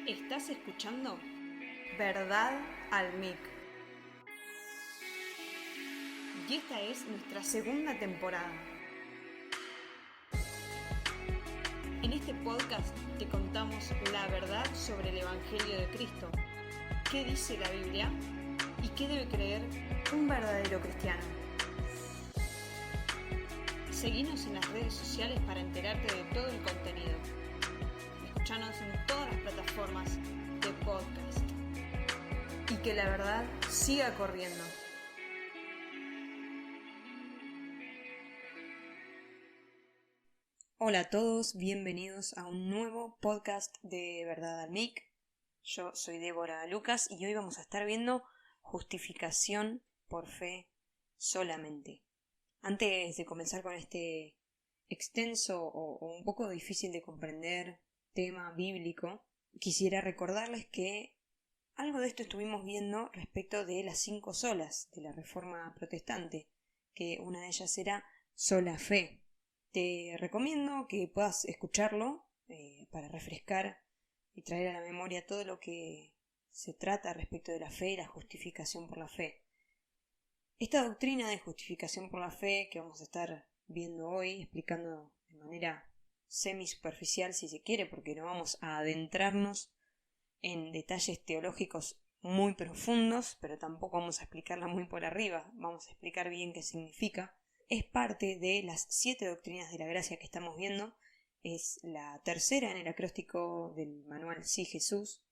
Estás escuchando Verdad al MIC. Y esta es nuestra segunda temporada. En este podcast te contamos la verdad sobre el Evangelio de Cristo, qué dice la Biblia y qué debe creer un verdadero cristiano. Seguinos en las redes sociales para enterarte de todo el contenido. Escuchanos en todas las plataformas de podcast. Y que la verdad siga corriendo. Hola a todos, bienvenidos a un nuevo podcast de Verdad al MIC. Yo soy Débora Lucas y hoy vamos a estar viendo justificación por fe solamente. Antes de comenzar con este extenso o un poco difícil de comprender tema bíblico, quisiera recordarles que algo de esto estuvimos viendo respecto de las 5 solas de la Reforma Protestante, que una de ellas era sola fe. Te recomiendo que puedas escucharlo para refrescar y traer a la memoria todo lo que se trata respecto de la fe y la justificación por la fe. Esta doctrina de justificación por la fe que vamos a estar viendo hoy, explicando de manera semi-superficial si se quiere, porque no vamos a adentrarnos en detalles teológicos muy profundos, pero tampoco vamos a explicarla muy por arriba, vamos a explicar bien qué significa. Es parte de las 7 doctrinas de la gracia que estamos viendo, es la tercera en el acróstico del manual Sí Jesús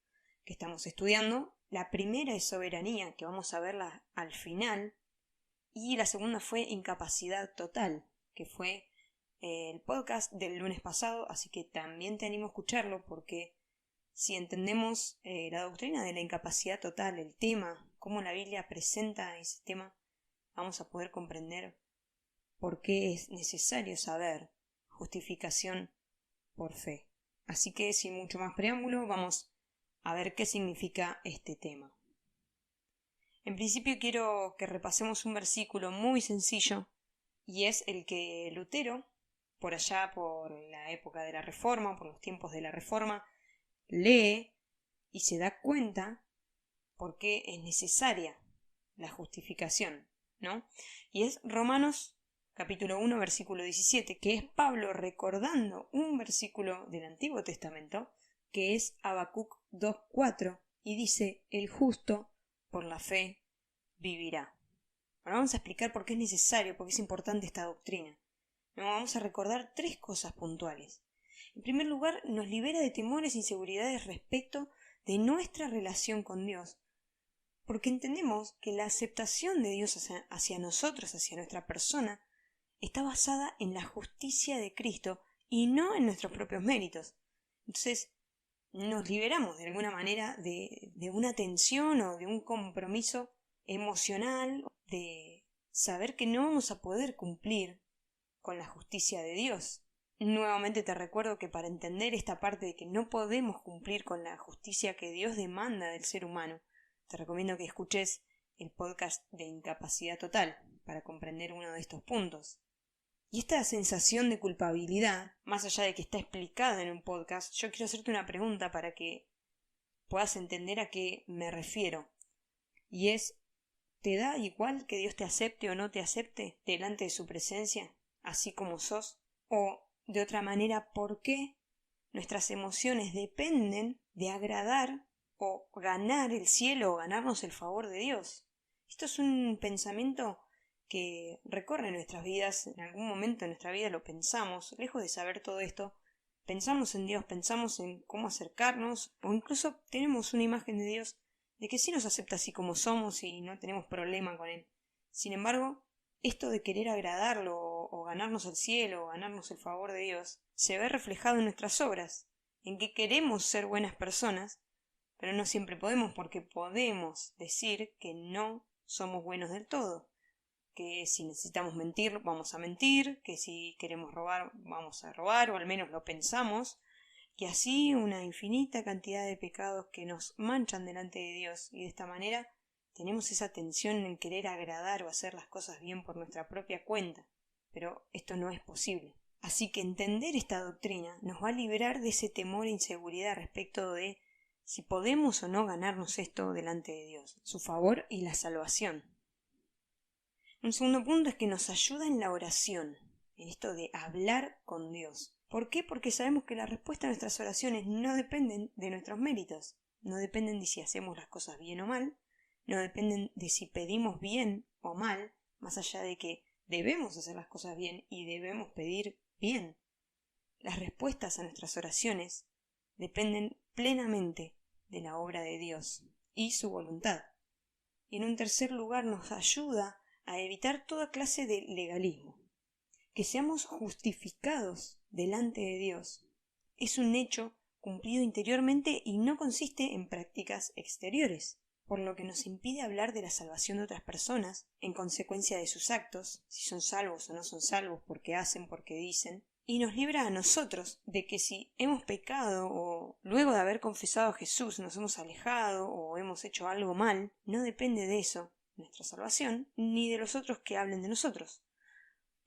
que estamos estudiando. La primera es soberanía, que vamos a verla al final, y la segunda fue incapacidad total, que fue el podcast del lunes pasado, así que también te animo a escucharlo porque si entendemos la doctrina de la incapacidad total, el tema, cómo la Biblia presenta ese tema, vamos a poder comprender por qué es necesario saber justificación por fe. Así que sin mucho más preámbulo, vamos a ver qué significa este tema. En principio quiero que repasemos un versículo muy sencillo y es el que Lutero, por allá por la época de la Reforma, por los tiempos de la Reforma, lee y se da cuenta por qué es necesaria la justificación, ¿no? Y es Romanos capítulo 1, versículo 17, que es Pablo recordando un versículo del Antiguo Testamento, que es Habacuc 2:4, y dice: el justo por la fe vivirá. Ahora vamos a explicar por qué es necesario, por qué es importante esta doctrina. Vamos a recordar 3 cosas puntuales. En primer lugar, nos libera de temores e inseguridades respecto de nuestra relación con Dios, porque entendemos que la aceptación de Dios hacia nosotros, hacia nuestra persona, está basada en la justicia de Cristo y no en nuestros propios méritos. Entonces, nos liberamos de alguna manera de una tensión o de un compromiso emocional, de saber que no vamos a poder cumplir con la justicia de Dios. Nuevamente te recuerdo que para entender esta parte de que no podemos cumplir con la justicia que Dios demanda del ser humano, te recomiendo que escuches el podcast de incapacidad total para comprender uno de estos puntos. Y esta sensación de culpabilidad, más allá de que está explicada en un podcast, yo quiero hacerte una pregunta para que puedas entender a qué me refiero. Y es: ¿te da igual que Dios te acepte o no te acepte delante de su presencia, así como sos? O, de otra manera, ¿por qué nuestras emociones dependen de agradar o ganar el cielo o ganarnos el favor de Dios? Esto es un pensamiento que recorre nuestras vidas. En algún momento de nuestra vida lo pensamos. Lejos de saber todo esto, pensamos en Dios, pensamos en cómo acercarnos, o incluso tenemos una imagen de Dios de que sí nos acepta así como somos y no tenemos problema con Él. Sin embargo, esto de querer agradarlo o ganarnos el cielo o ganarnos el favor de Dios se ve reflejado en nuestras obras, en que queremos ser buenas personas, pero no siempre podemos, porque podemos decir que no somos buenos del todo, que si necesitamos mentir vamos a mentir, que si queremos robar vamos a robar, o al menos lo pensamos, y así una infinita cantidad de pecados que nos manchan delante de Dios, y de esta manera tenemos esa tensión en querer agradar o hacer las cosas bien por nuestra propia cuenta, pero esto no es posible. Así que entender esta doctrina nos va a liberar de ese temor e inseguridad respecto de si podemos o no ganarnos esto delante de Dios, su favor y la salvación. Un segundo punto es que nos ayuda en la oración, en esto de hablar con Dios. ¿Por qué? Porque sabemos que la respuesta a nuestras oraciones no dependen de nuestros méritos, no dependen de si hacemos las cosas bien o mal, no dependen de si pedimos bien o mal, más allá de que debemos hacer las cosas bien y debemos pedir bien. Las respuestas a nuestras oraciones dependen plenamente de la obra de Dios y su voluntad. Y en un tercer lugar nos ayuda a evitar toda clase de legalismo. Que seamos justificados delante de Dios es un hecho cumplido interiormente y no consiste en prácticas exteriores, por lo que nos impide hablar de la salvación de otras personas en consecuencia de sus actos, si son salvos o no son salvos, porque hacen, porque dicen, y nos libra a nosotros de que si hemos pecado o luego de haber confesado a Jesús nos hemos alejado o hemos hecho algo mal, no depende de eso nuestra salvación, ni de los otros que hablen de nosotros.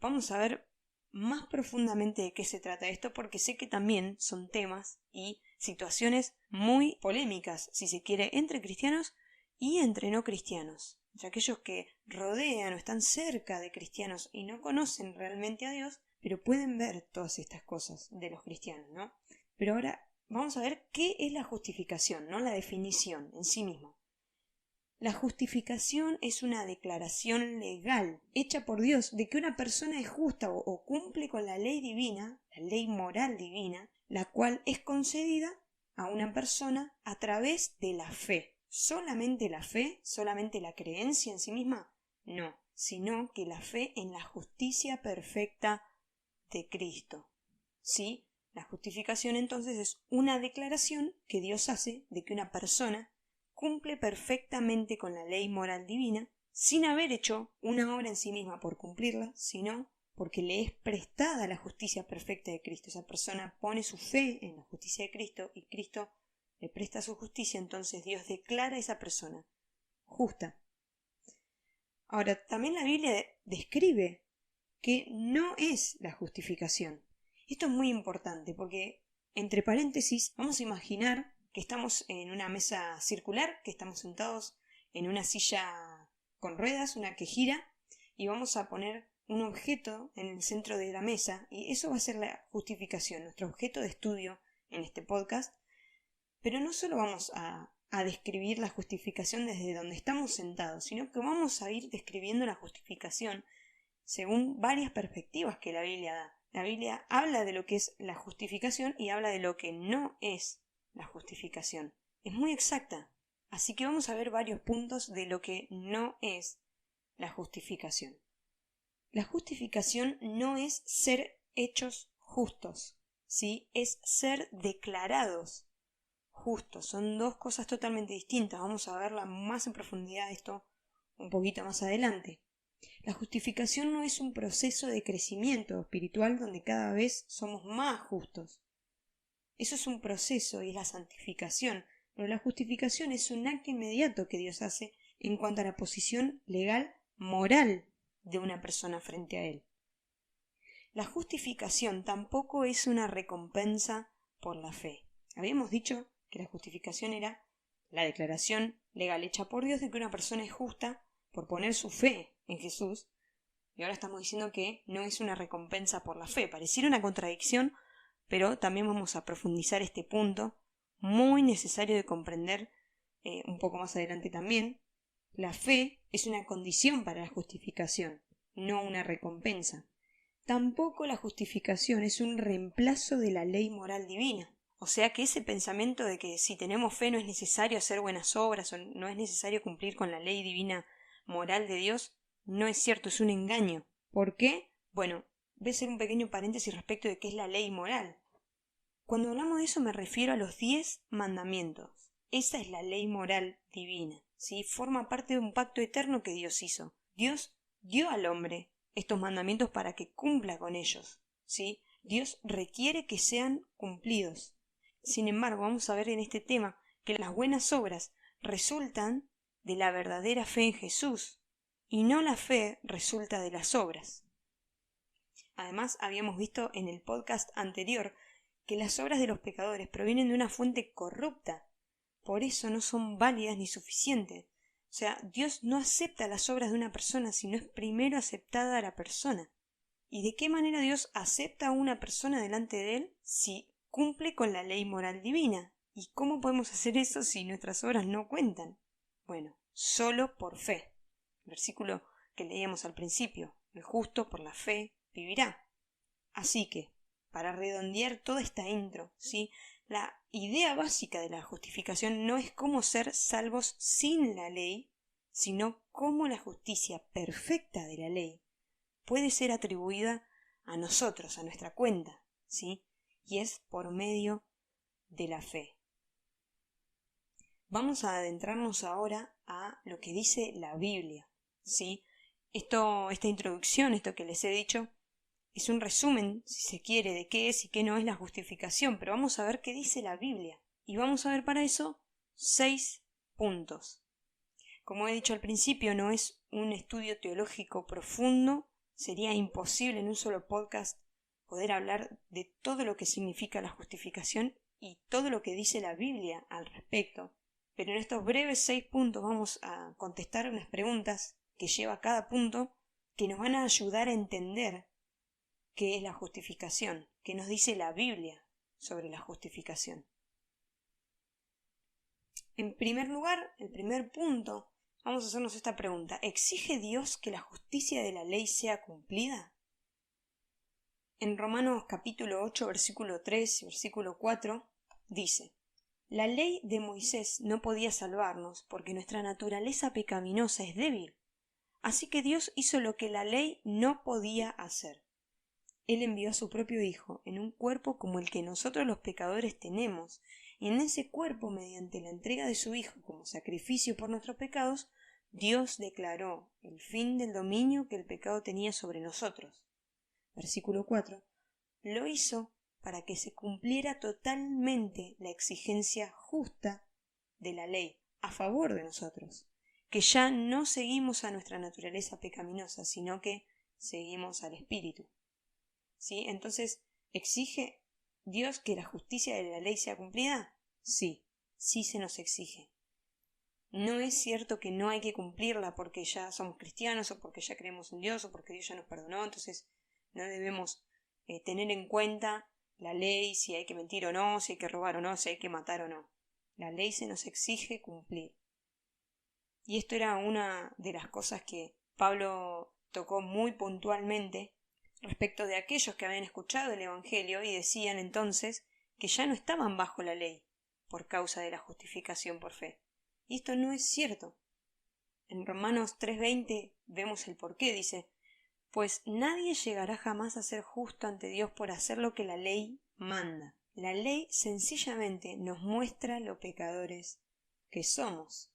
Vamos a ver más profundamente de qué se trata esto, porque sé que también son temas y situaciones muy polémicas, si se quiere, entre cristianos y entre no cristianos. Entre aquellos que rodean o están cerca de cristianos y no conocen realmente a Dios, pero pueden ver todas estas cosas de los cristianos, ¿no? Pero ahora vamos a ver qué es la justificación, no la definición en sí misma. La justificación es una declaración legal hecha por Dios de que una persona es justa o cumple con la ley divina, la ley moral divina, la cual es concedida a una persona a través de la fe. ¿Solamente la fe? ¿Solamente la creencia en sí misma? No, sino que la fe en la justicia perfecta de Cristo. ¿Sí? La justificación entonces es una declaración que Dios hace de que una persona cumple perfectamente con la ley moral divina, sin haber hecho una obra en sí misma por cumplirla, sino porque le es prestada la justicia perfecta de Cristo. Esa persona pone su fe en la justicia de Cristo y Cristo le presta su justicia, entonces Dios declara a esa persona justa. Ahora, también la Biblia describe que no es la justificación. Esto es muy importante porque, entre paréntesis, vamos a imaginar que estamos en una mesa circular, que estamos sentados en una silla con ruedas, una que gira, y vamos a poner un objeto en el centro de la mesa, y eso va a ser la justificación, nuestro objeto de estudio en este podcast. Pero no solo vamos a describir la justificación desde donde estamos sentados, sino que vamos a ir describiendo la justificación según varias perspectivas que la Biblia da. La Biblia habla de lo que es la justificación y habla de lo que no es la justificación. Es muy exacta. Así que vamos a ver varios puntos de lo que no es la justificación. La justificación no es ser hechos justos, ¿sí? Es ser declarados justos. Son dos cosas totalmente distintas. Vamos a verla más en profundidad esto un poquito más adelante. La justificación no es un proceso de crecimiento espiritual donde cada vez somos más justos. Eso es un proceso y es la santificación, pero la justificación es un acto inmediato que Dios hace en cuanto a la posición legal, moral de una persona frente a Él. La justificación tampoco es una recompensa por la fe. Habíamos dicho que la justificación era la declaración legal hecha por Dios de que una persona es justa por poner su fe en Jesús, y ahora estamos diciendo que no es una recompensa por la fe. Pareciera una contradicción, pero también vamos a profundizar este punto, muy necesario de comprender un poco más adelante también. La fe es una condición para la justificación, no una recompensa. Tampoco la justificación es un reemplazo de la ley moral divina. O sea que ese pensamiento de que si tenemos fe no es necesario hacer buenas obras o no es necesario cumplir con la ley divina moral de Dios, no es cierto, es un engaño. ¿Por qué? Bueno, voy a hacer un pequeño paréntesis respecto de qué es la ley moral. Cuando hablamos de eso me refiero a los 10 mandamientos. Esa es la ley moral divina, ¿sí? Forma parte de un pacto eterno que Dios hizo. Dios dio al hombre estos mandamientos para que cumpla con ellos, ¿sí? Dios requiere que sean cumplidos. Sin embargo, vamos a ver en este tema que las buenas obras resultan de la verdadera fe en Jesús, y no la fe resulta de las obras. Además, habíamos visto en el podcast anterior que las obras de los pecadores provienen de una fuente corrupta, por eso no son válidas ni suficientes. O sea, Dios no acepta las obras de una persona si no es primero aceptada a la persona. ¿Y de qué manera Dios acepta a una persona delante de Él si cumple con la ley moral divina? ¿Y cómo podemos hacer eso si nuestras obras no cuentan? Bueno, solo por fe. El versículo que leíamos al principio, el justo por la fe vivirá. Así que, para redondear toda esta intro, ¿sí? La idea básica de la justificación no es cómo ser salvos sin la ley, sino cómo la justicia perfecta de la ley puede ser atribuida a nosotros, a nuestra cuenta, ¿sí? Y es por medio de la fe. Vamos a adentrarnos ahora a lo que dice la Biblia, ¿sí? Esta introducción, esto que les he dicho, es un resumen, si se quiere, de qué es y qué no es la justificación, pero vamos a ver qué dice la Biblia. Y vamos a ver para eso 6 puntos. Como he dicho al principio, no es un estudio teológico profundo, sería imposible en un solo podcast poder hablar de todo lo que significa la justificación y todo lo que dice la Biblia al respecto. Pero en estos breves 6 puntos vamos a contestar unas preguntas que lleva cada punto que nos van a ayudar a entender qué es la justificación, qué nos dice la Biblia sobre la justificación. En primer lugar, el primer punto, vamos a hacernos esta pregunta. ¿Exige Dios que la justicia de la ley sea cumplida? En Romanos capítulo 8, versículo 3 y versículo 4, dice: La ley de Moisés no podía salvarnos porque nuestra naturaleza pecaminosa es débil. Así que Dios hizo lo que la ley no podía hacer. Él envió a su propio Hijo en un cuerpo como el que nosotros los pecadores tenemos, y en ese cuerpo, mediante la entrega de su Hijo como sacrificio por nuestros pecados, Dios declaró el fin del dominio que el pecado tenía sobre nosotros. Versículo 4. Lo hizo para que se cumpliera totalmente la exigencia justa de la ley a favor de nosotros, que ya no seguimos a nuestra naturaleza pecaminosa, sino que seguimos al Espíritu. ¿Sí? Entonces, ¿exige Dios que la justicia de la ley sea cumplida? Sí, sí se nos exige. No es cierto que no hay que cumplirla porque ya somos cristianos o porque ya creemos en Dios o porque Dios ya nos perdonó, entonces no debemos tener en cuenta la ley, si hay que mentir o no, si hay que robar o no, si hay que matar o no. La ley se nos exige cumplir. Y esto era una de las cosas que Pablo tocó muy puntualmente respecto de aquellos que habían escuchado el Evangelio y decían entonces que ya no estaban bajo la ley por causa de la justificación por fe. Y esto no es cierto. En Romanos 3:20 vemos el porqué, dice: Pues nadie llegará jamás a ser justo ante Dios por hacer lo que la ley manda. La ley sencillamente nos muestra lo pecadores que somos.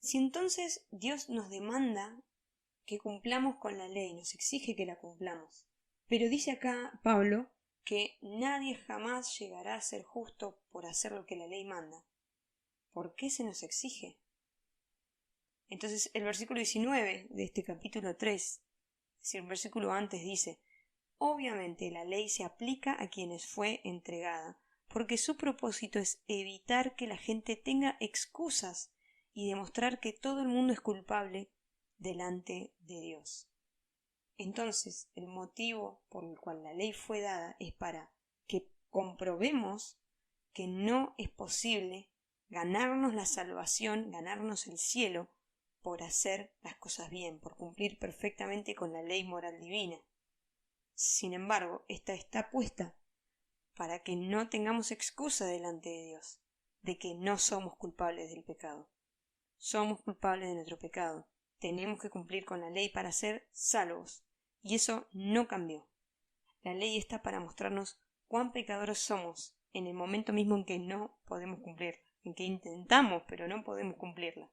Si entonces Dios nos demanda que cumplamos con la ley, nos exige que la cumplamos, pero dice acá Pablo que nadie jamás llegará a ser justo por hacer lo que la ley manda, ¿por qué se nos exige? Entonces el versículo 19 de este capítulo 3, es decir, el versículo antes, dice: Obviamente la ley se aplica a quienes fue entregada, porque su propósito es evitar que la gente tenga excusas y demostrar que todo el mundo es culpable delante de Dios. Entonces, el motivo por el cual la ley fue dada es para que comprobemos que no es posible ganarnos la salvación, ganarnos el cielo, por hacer las cosas bien, por cumplir perfectamente con la ley moral divina. Sin embargo, esta está puesta para que no tengamos excusa delante de Dios, de que no somos culpables del pecado. Somos culpables de nuestro pecado. Tenemos que cumplir con la ley para ser salvos. Y eso no cambió. La ley está para mostrarnos cuán pecadores somos en el momento mismo en que no podemos cumplirla, en que intentamos pero no podemos cumplirla.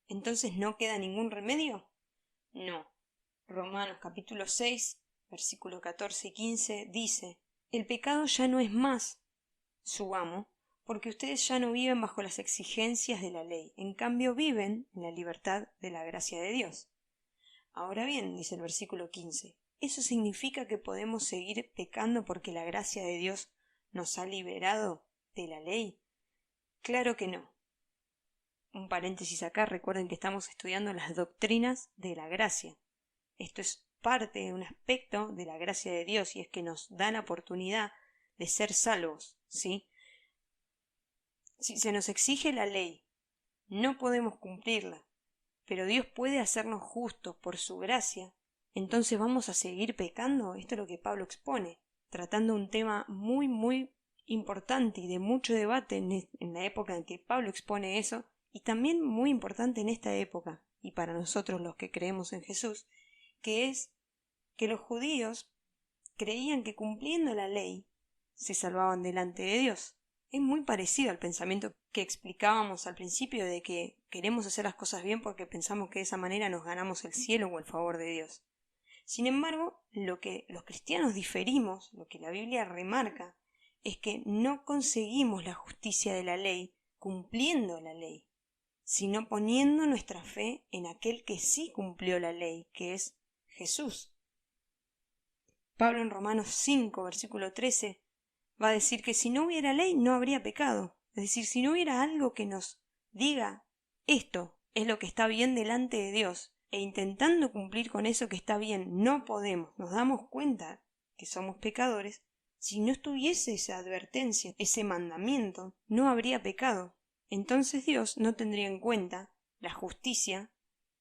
¿Entonces no queda ningún remedio? No. Romanos capítulo 6, versículo 14 y 15 dice: El pecado ya no es más su amo, porque ustedes ya no viven bajo las exigencias de la ley, en cambio viven en la libertad de la gracia de Dios. Ahora bien, dice el versículo 15, ¿eso significa que podemos seguir pecando porque la gracia de Dios nos ha liberado de la ley? Claro que no. Un paréntesis acá, recuerden que estamos estudiando las doctrinas de la gracia. Esto es parte de un aspecto de la gracia de Dios y es que nos da la oportunidad de ser salvos, ¿sí? Si se nos exige la ley, no podemos cumplirla, pero Dios puede hacernos justos por su gracia, entonces vamos a seguir pecando. Esto es lo que Pablo expone, tratando un tema muy importante y de mucho debate en la época en que Pablo expone eso, y también muy importante en esta época, y para nosotros los que creemos en Jesús, que es que los judíos creían que cumpliendo la ley se salvaban delante de Dios. Es muy parecido al pensamiento que explicábamos al principio de que queremos hacer las cosas bien porque pensamos que de esa manera nos ganamos el cielo o el favor de Dios. Sin embargo, lo que los cristianos diferimos, lo que la Biblia remarca, es que no conseguimos la justicia de la ley cumpliendo la ley, sino poniendo nuestra fe en aquel que sí cumplió la ley, que es Jesús. Pablo en Romanos 5, versículo 13, va a decir que si no hubiera ley no habría pecado. Es decir, si no hubiera algo que nos diga esto es lo que está bien delante de Dios, e intentando cumplir con eso que está bien no podemos, nos damos cuenta que somos pecadores, si no estuviese esa advertencia, ese mandamiento, no habría pecado. Entonces Dios no tendría en cuenta la justicia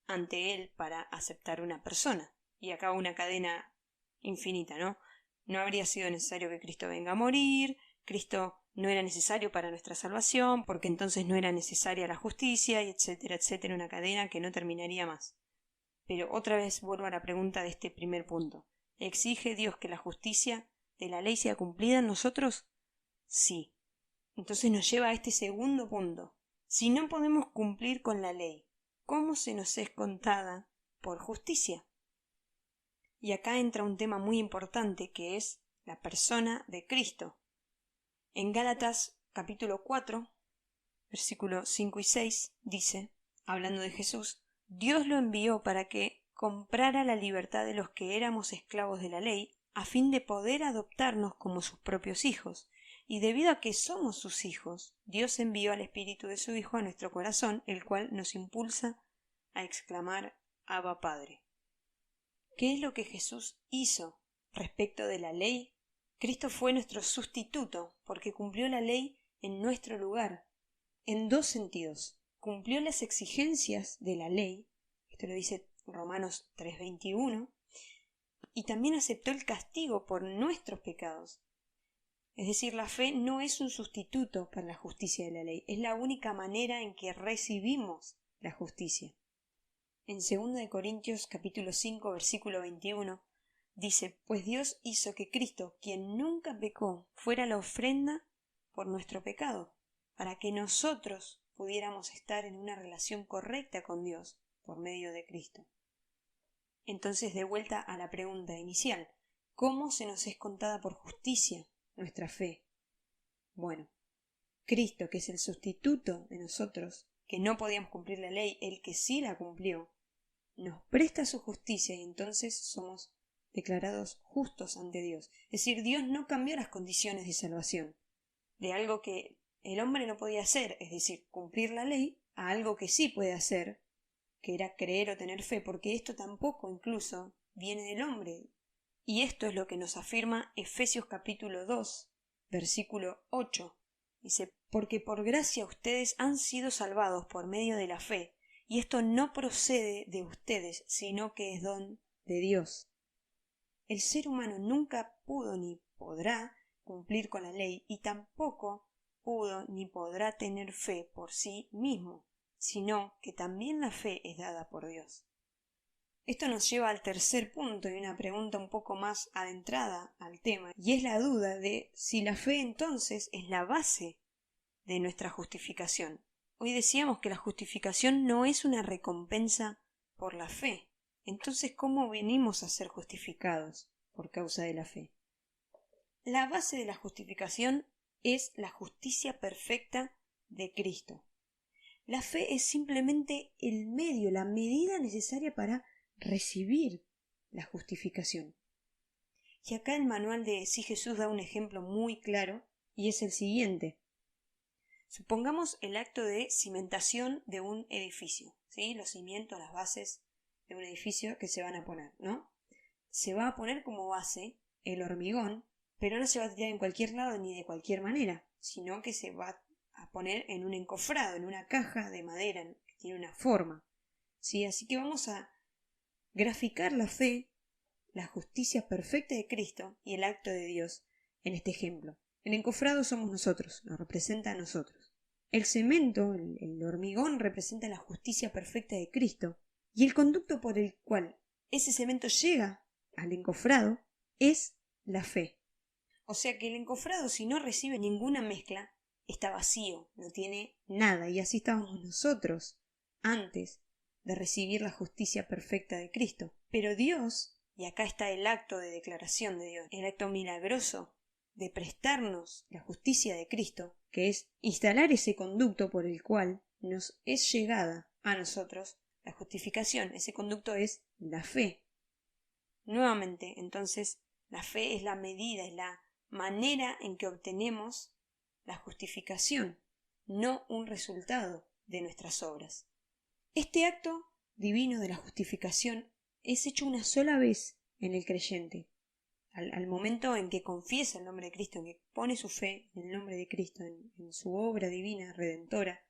ante Él para aceptar una persona. Y acá una cadena infinita, ¿no? No habría sido necesario que Cristo venga a morir, Cristo no era necesario para nuestra salvación, porque entonces no era necesaria la justicia, y etcétera, etcétera, una cadena que no terminaría más. Pero otra vez vuelvo a la pregunta de este primer punto. ¿Exige Dios que la justicia de la ley sea cumplida en nosotros? Sí. Entonces nos lleva a este segundo punto. Si no podemos cumplir con la ley, ¿cómo se nos es contada por justicia? Y acá entra un tema muy importante que es la persona de Cristo. En Gálatas capítulo 4, versículos 5 y 6 dice, hablando de Jesús, Dios lo envió para que comprara la libertad de los que éramos esclavos de la ley, a fin de poder adoptarnos como sus propios hijos. Y debido a que somos sus hijos, Dios envió al Espíritu de su Hijo a nuestro corazón, el cual nos impulsa a exclamar Abba Padre. ¿Qué es lo que Jesús hizo respecto de la ley? Cristo fue nuestro sustituto, porque cumplió la ley en nuestro lugar, en dos sentidos. Cumplió las exigencias de la ley, esto lo dice Romanos 3:21, y también aceptó el castigo por nuestros pecados. Es decir, la fe no es un sustituto para la justicia de la ley, es la única manera en que recibimos la justicia. En 2 Corintios capítulo 5 versículo 21 dice, pues Dios hizo que Cristo, quien nunca pecó, fuera la ofrenda por nuestro pecado, para que nosotros pudiéramos estar en una relación correcta con Dios por medio de Cristo. Entonces, de vuelta a la pregunta inicial, ¿cómo se nos es contada por justicia nuestra fe? Bueno, Cristo, que es el sustituto de nosotros, que no podíamos cumplir la ley, el que sí la cumplió, nos presta su justicia y entonces somos declarados justos ante Dios. Es decir, Dios no cambió las condiciones de salvación de algo que el hombre no podía hacer, es decir, cumplir la ley, a algo que sí puede hacer, que era creer o tener fe, porque esto tampoco incluso viene del hombre. Y esto es lo que nos afirma Efesios capítulo 2, versículo 8. Dice, porque por gracia ustedes han sido salvados por medio de la fe, y esto no procede de ustedes, sino que es don de Dios. El ser humano nunca pudo ni podrá cumplir con la ley y tampoco pudo ni podrá tener fe por sí mismo, sino que también la fe es dada por Dios. Esto nos lleva al tercer punto y una pregunta un poco más adentrada al tema, y es la duda de si la fe entonces es la base de nuestra justificación. Hoy decíamos que la justificación no es una recompensa por la fe. Entonces, ¿cómo venimos a ser justificados por causa de la fe? La base de la justificación es la justicia perfecta de Cristo. La fe es simplemente el medio, la medida necesaria para recibir la justificación. Y acá el manual de Sí Jesús da un ejemplo muy claro y es el siguiente. Supongamos el acto de cimentación de un edificio, ¿sí? Los cimientos, las bases de un edificio que se van a poner, ¿no? Se va a poner como base el hormigón, pero no se va a tirar en cualquier lado ni de cualquier manera, sino que se va a poner en un encofrado, en una caja de madera que tiene una forma, ¿sí? Así que vamos a graficar la fe, la justicia perfecta de Cristo y el acto de Dios en este ejemplo. El encofrado somos nosotros, nos representa a nosotros. El cemento, el hormigón, representa la justicia perfecta de Cristo, y el conducto por el cual ese cemento llega al encofrado es la fe. O sea que el encofrado, si no recibe ninguna mezcla, está vacío, no tiene nada, y así estábamos nosotros antes de recibir la justicia perfecta de Cristo. Pero Dios, y acá está el acto de declaración de Dios, el acto milagroso de prestarnos la justicia de Cristo, que es instalar ese conducto por el cual nos es llegada a nosotros la justificación. Ese conducto es la fe. Nuevamente, entonces, la fe es la medida, es la manera en que obtenemos la justificación, no un resultado de nuestras obras. Este acto divino de la justificación es hecho una sola vez en el creyente. Al momento en que confiesa el nombre de Cristo, en que pone su fe en el nombre de Cristo, en su obra divina, redentora,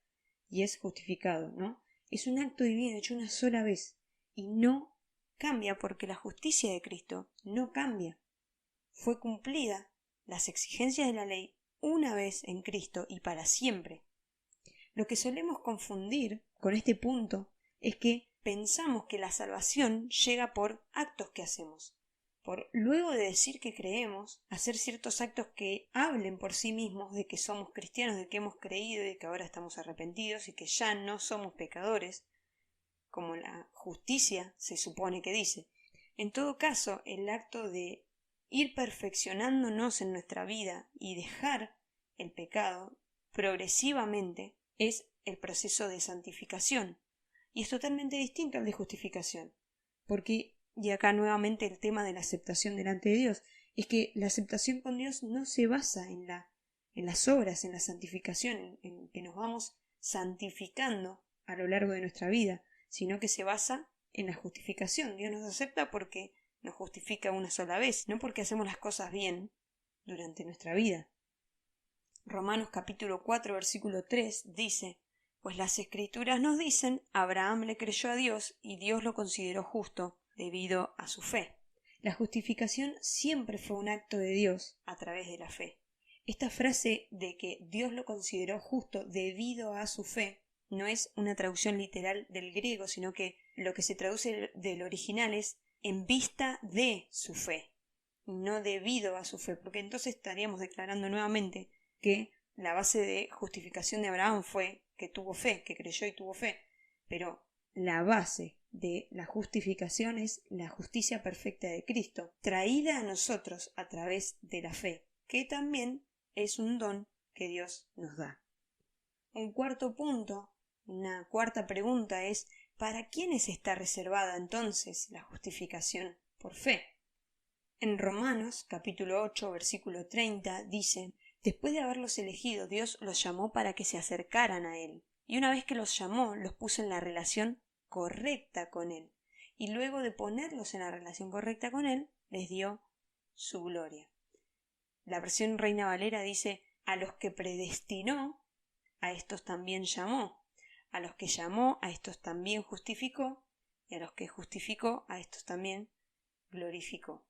y es justificado, ¿no? Es un acto divino hecho una sola vez y no cambia porque la justicia de Cristo no cambia. Fue cumplida las exigencias de la ley una vez en Cristo y para siempre. Lo que solemos confundir con este punto es que pensamos que la salvación llega por actos que hacemos, por luego de decir que creemos, hacer ciertos actos que hablen por sí mismos de que somos cristianos, de que hemos creído y de que ahora estamos arrepentidos y que ya no somos pecadores, como la justicia se supone que dice. En todo caso, el acto de ir perfeccionándonos en nuestra vida y dejar el pecado progresivamente es el proceso de santificación, y es totalmente distinto al de justificación, porque, y acá nuevamente el tema de la aceptación delante de Dios, es que la aceptación con Dios no se basa en las obras, en la santificación, en que nos vamos santificando a lo largo de nuestra vida, sino que se basa en la justificación. Dios nos acepta porque nos justifica una sola vez, no porque hacemos las cosas bien durante nuestra vida. Romanos capítulo 4 versículo 3 dice: pues las escrituras nos dicen, Abraham le creyó a Dios y Dios lo consideró justo debido a su fe. La justificación siempre fue un acto de Dios a través de la fe. Esta frase de que Dios lo consideró justo debido a su fe no es una traducción literal del griego, sino que lo que se traduce del original es en vista de su fe, no debido a su fe, porque entonces estaríamos declarando nuevamente que la base de justificación de Abraham fue que tuvo fe, que creyó y tuvo fe, pero la base de la justificación es la justicia perfecta de Cristo, traída a nosotros a través de la fe, que también es un don que Dios nos da. Un cuarto punto, una cuarta pregunta es: ¿para quiénes está reservada entonces la justificación por fe? En Romanos capítulo 8 versículo 30 dice: después de haberlos elegido, Dios los llamó para que se acercaran a Él, y una vez que los llamó, los puso en la relación correcta con Él, y luego de ponerlos en la relación correcta con Él, les dio su gloria. La versión Reina Valera dice: a los que predestinó, a estos también llamó, a los que llamó, a estos también justificó, y a los que justificó, a estos también glorificó.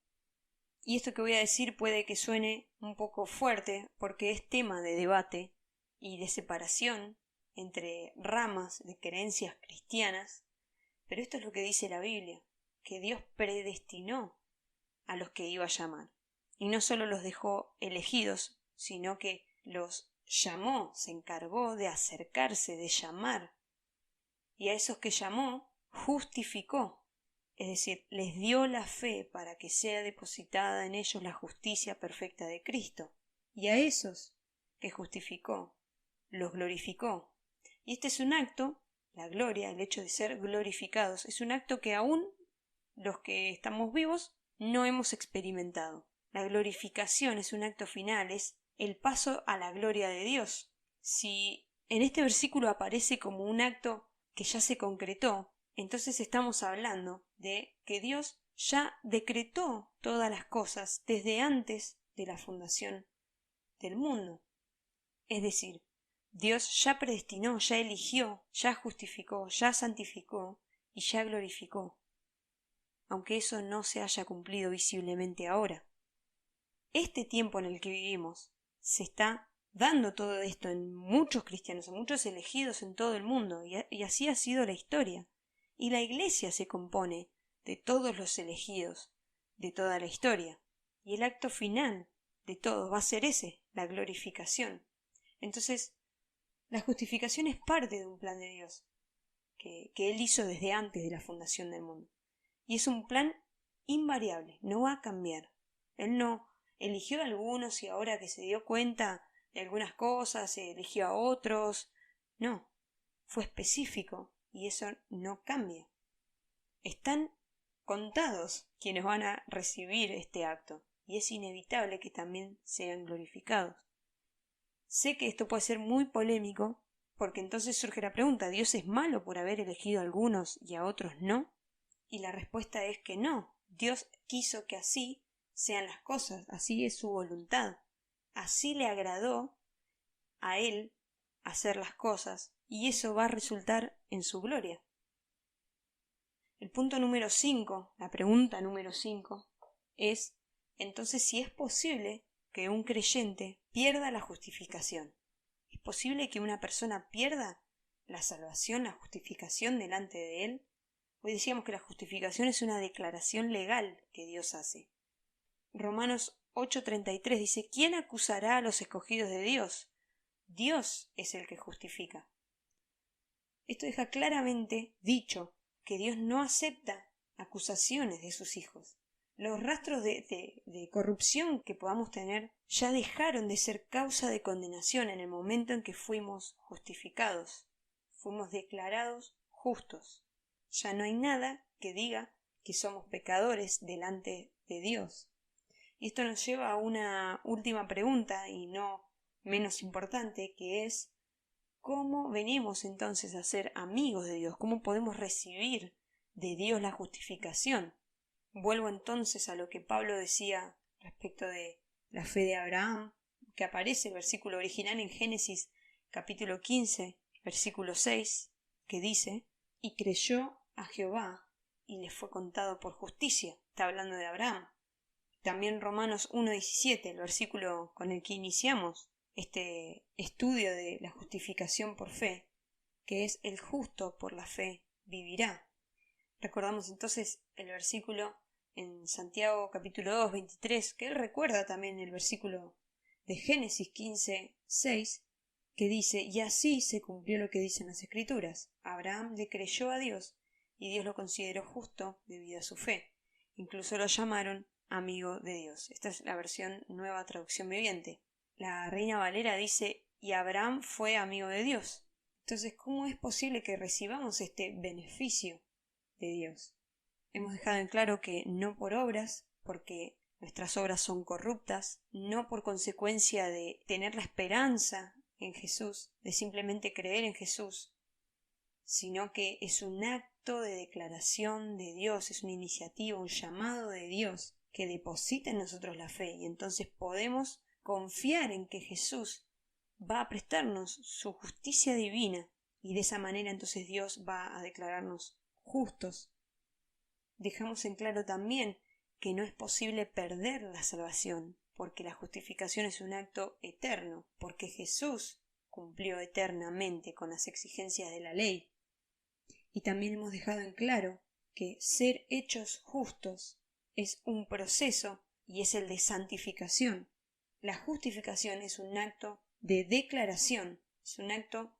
Y esto que voy a decir puede que suene un poco fuerte porque es tema de debate y de separación entre ramas de creencias cristianas, pero esto es lo que dice la Biblia, que Dios predestinó a los que iba a llamar. Y no solo los dejó elegidos, sino que los llamó, se encargó de acercarse, de llamar. Y a esos que llamó, justificó. Es decir, les dio la fe para que sea depositada en ellos la justicia perfecta de Cristo. Y a esos que justificó, los glorificó. Y este es un acto, la gloria, el hecho de ser glorificados, es un acto que aún los que estamos vivos no hemos experimentado. La glorificación es un acto final, es el paso a la gloria de Dios. Si en este versículo aparece como un acto que ya se concretó, entonces estamos hablando de que Dios ya decretó todas las cosas desde antes de la fundación del mundo. Es decir, Dios ya predestinó, ya eligió, ya justificó, ya santificó y ya glorificó, aunque eso no se haya cumplido visiblemente ahora. Este tiempo en el que vivimos se está dando todo esto en muchos cristianos, en muchos elegidos en todo el mundo, y así ha sido la historia. Y la iglesia se compone de todos los elegidos de toda la historia. Y el acto final de todo va a ser ese, la glorificación. Entonces, la justificación es parte de un plan de Dios, que Él hizo desde antes de la fundación del mundo. Y es un plan invariable, no va a cambiar. Él no eligió a algunos y ahora que se dio cuenta de algunas cosas, eligió a otros. No, fue específico y eso no cambia. Están contados quienes van a recibir este acto y es inevitable que también sean glorificados. Sé que esto puede ser muy polémico porque entonces surge la pregunta, ¿Dios es malo por haber elegido a algunos y a otros no? Y la respuesta es que no. Dios quiso que así sean las cosas, así es su voluntad. Así le agradó a Él hacer las cosas y eso va a resultar en su gloria. El punto número 5, la pregunta número 5, es entonces si es posible que un creyente pierda la justificación. ¿Es posible que una persona pierda la salvación, la justificación delante de Él? Hoy decíamos que la justificación es una declaración legal que Dios hace. Romanos 8:33 dice, ¿quién acusará a los escogidos de Dios? Dios es el que justifica. Esto deja claramente dicho que Dios no acepta acusaciones de sus hijos. Los rastros de corrupción que podamos tener ya dejaron de ser causa de condenación en el momento en que fuimos justificados, fuimos declarados justos. Ya no hay nada que diga que somos pecadores delante de Dios. Y esto nos lleva a una última pregunta, y no menos importante, que es ¿cómo venimos entonces a ser amigos de Dios? ¿Cómo podemos recibir de Dios la justificación? Vuelvo entonces a lo que Pablo decía respecto de la fe de Abraham, que aparece el versículo original en Génesis capítulo 15, versículo 6, que dice, y creyó a Jehová y le fue contado por justicia. Está hablando de Abraham. También Romanos 1:17, el versículo con el que iniciamos este estudio de la justificación por fe, que es el justo por la fe vivirá. Recordamos entonces el versículo en Santiago capítulo 2, 23, que él recuerda también el versículo de Génesis 15, 6, que dice, y así se cumplió lo que dicen las Escrituras. Abraham le creyó a Dios y Dios lo consideró justo debido a su fe. Incluso lo llamaron amigo de Dios. Esta es la versión Nueva Traducción Viviente. La Reina Valera dice, y Abraham fue amigo de Dios. Entonces, ¿cómo es posible que recibamos este beneficio de Dios? Hemos dejado en claro que no por obras, porque nuestras obras son corruptas, no por consecuencia de tener la esperanza en Jesús, de simplemente creer en Jesús, sino que es un acto de declaración de Dios, es una iniciativa, un llamado de Dios que deposita en nosotros la fe y entonces podemos confiar en que Jesús va a prestarnos su justicia divina y de esa manera entonces Dios va a declararnos justos. Dejamos en claro también que no es posible perder la salvación, porque la justificación es un acto eterno, porque Jesús cumplió eternamente con las exigencias de la ley. Y también hemos dejado en claro que ser hechos justos es un proceso y es el de santificación. La justificación es un acto de declaración, es un acto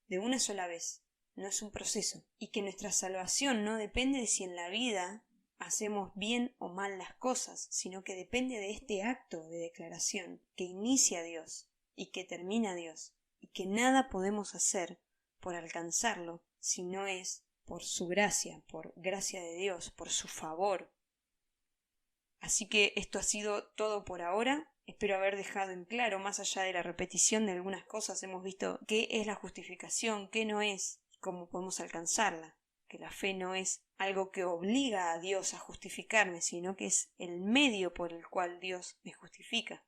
de una sola vez, no es un proceso. Y que nuestra salvación no depende de si en la vida hacemos bien o mal las cosas, sino que depende de este acto de declaración que inicia Dios y que termina Dios, y que nada podemos hacer por alcanzarlo si no es por su gracia, por gracia de Dios, por su favor. Así que esto ha sido todo por ahora. Espero haber dejado en claro, más allá de la repetición de algunas cosas, hemos visto qué es la justificación, qué no es, y cómo podemos alcanzarla. Que la fe no es algo que obliga a Dios a justificarme, sino que es el medio por el cual Dios me justifica.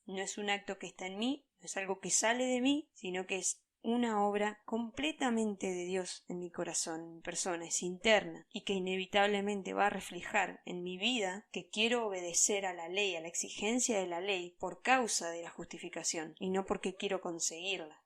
No es un acto que está en mí, no es algo que sale de mí, sino que es una obra completamente de Dios en mi corazón, en mi persona, es interna y que inevitablemente va a reflejar en mi vida que quiero obedecer a la ley, a la exigencia de la ley por causa de la justificación y no porque quiero conseguirla.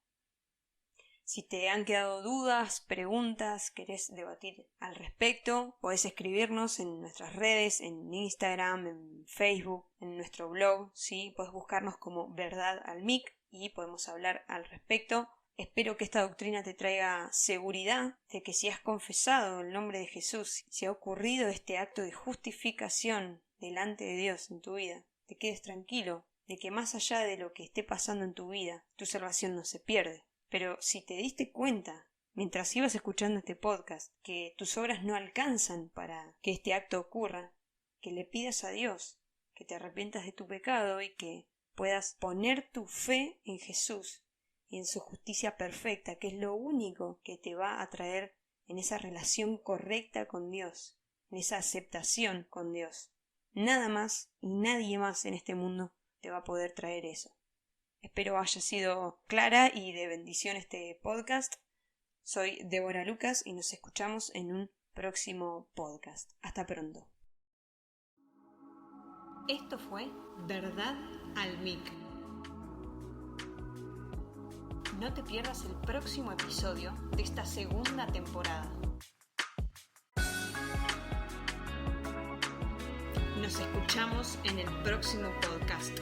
Si te han quedado dudas, preguntas, querés debatir al respecto, podés escribirnos en nuestras redes, en Instagram, en Facebook, en nuestro blog, ¿sí? Podés buscarnos como Verdad al MIC y podemos hablar al respecto. Espero que esta doctrina te traiga seguridad de que si has confesado el nombre de Jesús, si ha ocurrido este acto de justificación delante de Dios en tu vida, te quedes tranquilo de que más allá de lo que esté pasando en tu vida, tu salvación no se pierde. Pero si te diste cuenta, mientras ibas escuchando este podcast, que tus obras no alcanzan para que este acto ocurra, que le pidas a Dios, que te arrepientas de tu pecado y que puedas poner tu fe en Jesús y en su justicia perfecta, que es lo único que te va a traer en esa relación correcta con Dios, en esa aceptación con Dios. Nada más y nadie más en este mundo te va a poder traer eso. Espero haya sido clara y de bendición este podcast. Soy Débora Lucas y nos escuchamos en un próximo podcast. Hasta pronto. Esto fue Verdad al MIC. No te pierdas el próximo episodio de esta segunda temporada. Nos escuchamos en el próximo podcast.